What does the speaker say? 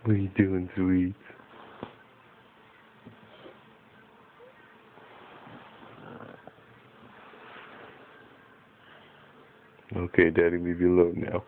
What are you doing, sweet? Okay, Daddy, leave you alone now.